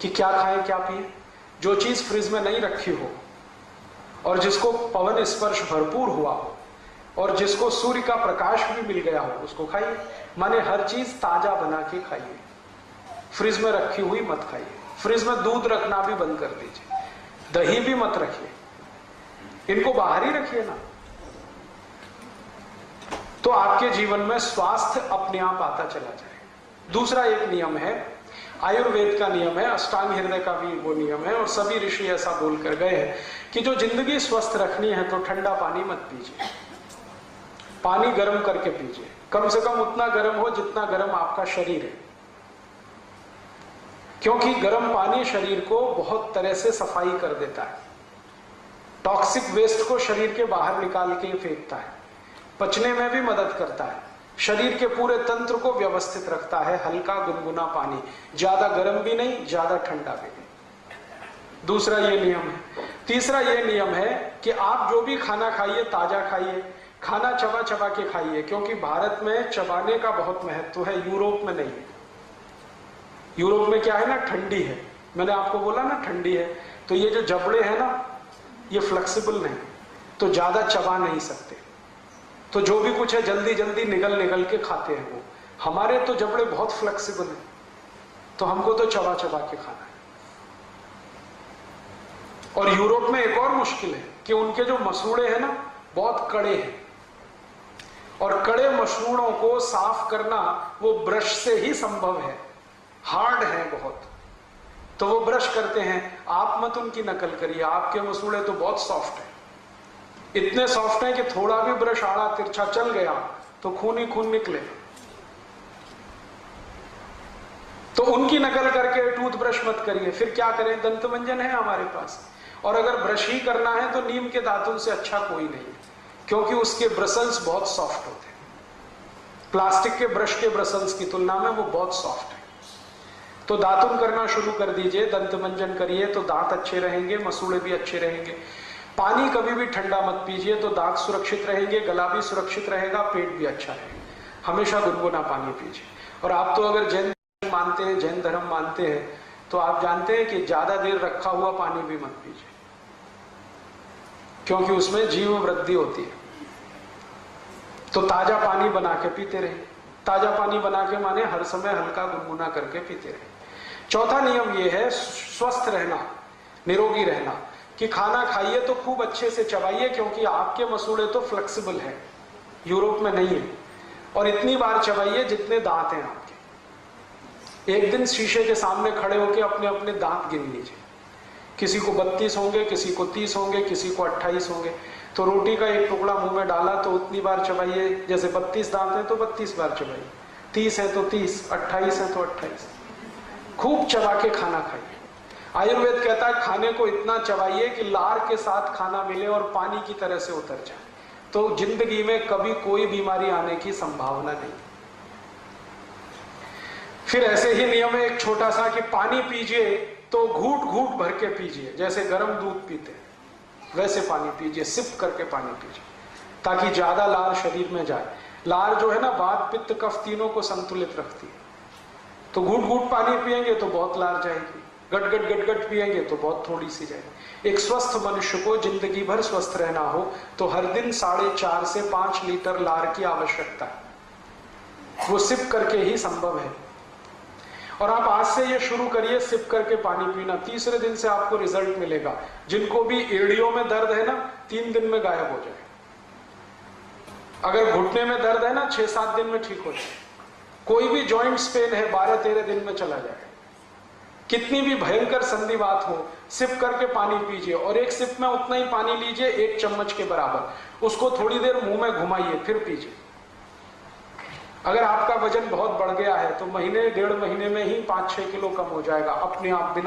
कि क्या खाएं क्या पिए। जो चीज फ्रिज में नहीं रखी हो और जिसको पवन स्पर्श भरपूर हुआ हो और जिसको सूर्य का प्रकाश भी मिल गया हो उसको खाइए। माने हर चीज ताजा बना के खाइए, फ्रिज में रखी हुई मत खाइए। फ्रिज में दूध रखना भी बंद कर दीजिए, दही भी मत रखिए, इनको बाहर ही रखिए ना। तो आपके जीवन में स्वास्थ्य अपने आप आता चला जाएगा। दूसरा एक नियम है, आयुर्वेद का नियम है, अष्टांग हृदय का भी वो नियम है और सभी ऋषि ऐसा बोलकर गए हैं कि जो जिंदगी स्वस्थ रखनी है तो ठंडा पानी मत पीजिए, पानी गर्म करके पीजिए। कम से कम उतना गर्म हो जितना गर्म आपका शरीर है, क्योंकि गर्म पानी शरीर को बहुत तरह से सफाई कर देता है, टॉक्सिक वेस्ट को शरीर के बाहर निकाल के फेंकता है, पचने में भी मदद करता है, शरीर के पूरे तंत्र को व्यवस्थित रखता है। हल्का गुनगुना पानी, ज्यादा गर्म भी नहीं ज्यादा ठंडा भी नहीं। दूसरा ये नियम है। तीसरा ये नियम है कि आप जो भी खाना खाइए ताजा खाइए, खाना चबा चबा के खाइए, क्योंकि भारत में चबाने का बहुत महत्व है, यूरोप में नहीं है। यूरोप में क्या है ना, ठंडी है, मैंने आपको बोला ना ठंडी है, तो ये जो जबड़े हैं ना ये फ्लेक्सिबल नहीं, तो ज्यादा चबा नहीं सकते, तो जो भी कुछ है जल्दी जल्दी निगल निगल के खाते हैं वो। हमारे तो जबड़े बहुत फ्लेक्सिबल हैं, तो हमको तो चबा चबा के खाना है। और यूरोप में एक और मुश्किल है कि उनके जो मसूड़े हैं ना बहुत कड़े हैं, और कड़े मसूड़ों को साफ करना वो ब्रश से ही संभव है, हार्ड है बहुत, तो वो ब्रश करते हैं। आप मत उनकी नकल करिए, आपके मसूड़े तो बहुत सॉफ्ट है, इतने सॉफ्ट हैं कि थोड़ा भी ब्रश आड़ा तिरछा चल गया तो खून ही खून निकले। तो उनकी नकल करके टूथब्रश मत करिए। फिर क्या करें, दंतमंजन है हमारे पास, और अगर ब्रश ही करना है तो नीम के दातुन से अच्छा कोई नहीं है, क्योंकि उसके ब्रसल्स बहुत सॉफ्ट होते हैं, प्लास्टिक के ब्रश के ब्रसल्स की तुलना में वो बहुत सॉफ्ट है। तो दातुन करना शुरू कर दीजिए, दंतमंजन करिए तो दांत अच्छे रहेंगे, मसूड़े भी अच्छे रहेंगे। पानी कभी भी ठंडा मत पीजिए, तो दांत सुरक्षित रहेंगे, गला भी सुरक्षित रहेगा, पेट भी अच्छा रहेगा। हमेशा गुनगुना पानी पीजिए। और आप तो अगर जैन मानते हैं, जैन धर्म मानते हैं, तो आप जानते हैं कि ज्यादा देर रखा हुआ पानी भी मत पीजिए, क्योंकि उसमें जीव वृद्धि होती है। तो ताजा पानी बना के पीते रहे। ताजा पानी बना के माने हर समय हल्का गुनगुना करके पीते रहे। चौथा नियम यह है स्वस्थ रहना, निरोगी रहना, कि खाना खाइए तो खूब अच्छे से चबाइए, क्योंकि आपके मसूड़े तो फ्लेक्सिबल है, यूरोप में नहीं है। और इतनी बार चबाइए जितने दांत हैं आपके। एक दिन शीशे के सामने खड़े होकर अपने अपने दांत गिन लीजिए, किसी को 32 होंगे, किसी को 30 होंगे, किसी को 28 होंगे। तो रोटी का एक टुकड़ा मुंह में डाला तो उतनी बार चबाइए, जैसे 32 दांत है तो 32 बार चबाइए, 30 है तो 30, 28 है तो 28। खूब चबा के खाना खाइए। आयुर्वेद कहता है खाने को इतना चबाइए कि लार के साथ खाना मिले और पानी की तरह से उतर जाए, तो जिंदगी में कभी कोई बीमारी आने की संभावना नहीं। फिर ऐसे ही नियम है एक छोटा सा, कि पानी पीजिए तो घूट घूट भर के पीजिए, जैसे गर्म दूध पीते हैं वैसे पानी पीजिए, सिप करके पानी पीजिए, ताकि ज्यादा लार शरीर में जाए। लार जो है ना वात पित्त कफ तीनों को संतुलित रखती है। तो घूट घूट पानी पिएंगे तो बहुत लार जाएगी, गट गट गट गट पिएंगे तो बहुत थोड़ी सी जाएगी। एक स्वस्थ मनुष्य को जिंदगी भर स्वस्थ रहना हो तो हर दिन 4.5 से 5 लीटर लार की आवश्यकता है, वो सिप करके ही संभव है। और आप आज से ये शुरू करिए सिप करके पानी पीना, तीसरे दिन से आपको रिजल्ट मिलेगा। जिनको भी एड़ियों में दर्द है ना 3 दिन में गायब हो जाए, अगर घुटने में दर्द है ना 6-7 दिन में ठीक हो जाए, कोई भी जॉइंट्स पेन है 12-13 दिन में चला जाए। कितनी भी भयंकर संधिवात हो, सिप करके पानी पीजिए, और एक सिप में उतना ही पानी लीजिए 1 चम्मच के बराबर, उसको थोड़ी देर मुंह में घुमाइए फिर पीजिए। अगर आपका वजन बहुत बढ़ गया है तो महीने 1.5 महीने में ही 5-6 किलो कम हो जाएगा अपने आप, बिना